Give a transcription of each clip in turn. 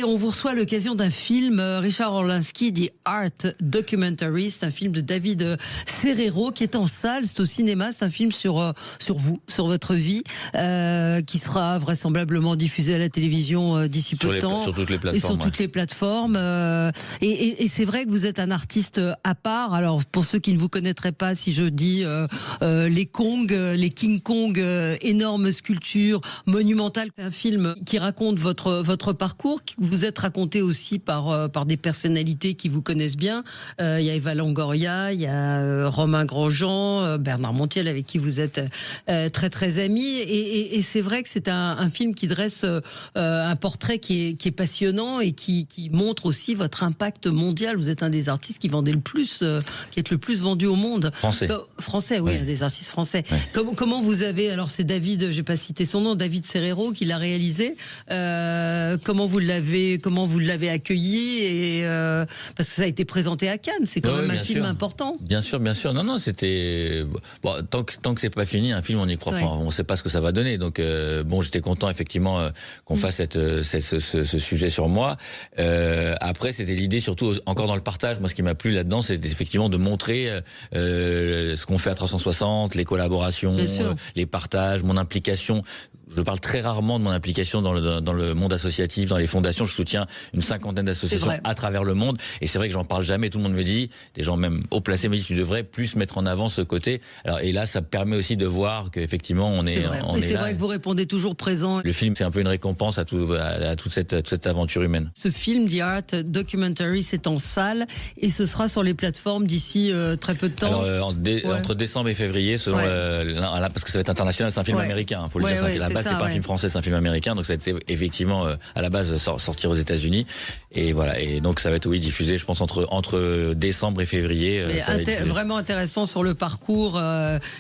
Et on vous reçoit à l'occasion d'un film, Richard Orlinski, The Art Documentary. C'est un film de David Serero qui est en salle, c'est au cinéma. C'est un film sur vous, sur votre vie, qui sera vraisemblablement diffusé à la télévision d'ici peu de temps. Sur toutes les plateformes. Et sur toutes les plateformes. Et c'est vrai que vous êtes un artiste à part. Alors, pour ceux qui ne vous connaîtraient pas, si je dis les Kong, les King Kong, énormes sculptures monumentales, c'est un film qui raconte votre parcours, que vous êtes raconté aussi par des personnalités qui vous connaissent bien. Il y a Eva Longoria, il y a Romain Grosjean, Bernard Montiel, avec qui vous êtes très très amis. Et c'est vrai que c'est un film qui dresse un portrait qui est passionnant et qui montre aussi votre impact mondial. Vous êtes un des artistes qui vendait le plus, qui est le plus vendu au monde. Français, oui, un des artistes français. Ouais. Comment vous avez, alors c'est David, j'ai pas cité son nom, David Serero qui l'a réalisé. Comment vous l'avez accueilli et parce que ça a été présenté à Cannes, c'est quand même un film important. Bien sûr. Non, c'était bon, tant que c'est pas fini, un film on n'y croit pas, on sait pas ce que ça va donner. Donc bon, j'étais content effectivement qu'on fasse ce sujet sur moi. Après, c'était l'idée surtout encore dans le partage. Moi, ce qui m'a plu là-dedans, c'est effectivement de montrer ce qu'on fait à 360, les collaborations, les partages, mon implication. Je parle très rarement de mon implication dans le monde associatif, dans les fondations. Je soutiens une 50aine d'associations à travers le monde. Et c'est vrai que j'en parle jamais. Tout le monde me dit, des gens même haut placés me disent, tu devrais plus mettre en avant ce côté. Alors, et là, ça permet aussi de voir qu'effectivement, on est là. C'est vrai que vous répondez toujours présent. Le film, c'est un peu une récompense à toute cette aventure humaine. Ce film, The Art Documentary, c'est en salle et ce sera sur les plateformes d'ici très peu de temps. Alors, entre décembre et février, selon parce que ça va être international, c'est un film américain. Faut le dire, c'est pas un film français, c'est un film américain, donc ça va être effectivement à la base sortir aux États-Unis et voilà. Et donc ça va être diffusé, je pense entre décembre et février. Vraiment intéressant sur le parcours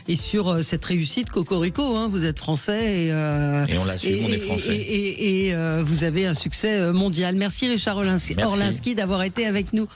et sur cette réussite Cocorico. Hein, vous êtes français et on l'assume, on est français. Et vous avez un succès mondial. Merci Richard Orlinski d'avoir été avec nous.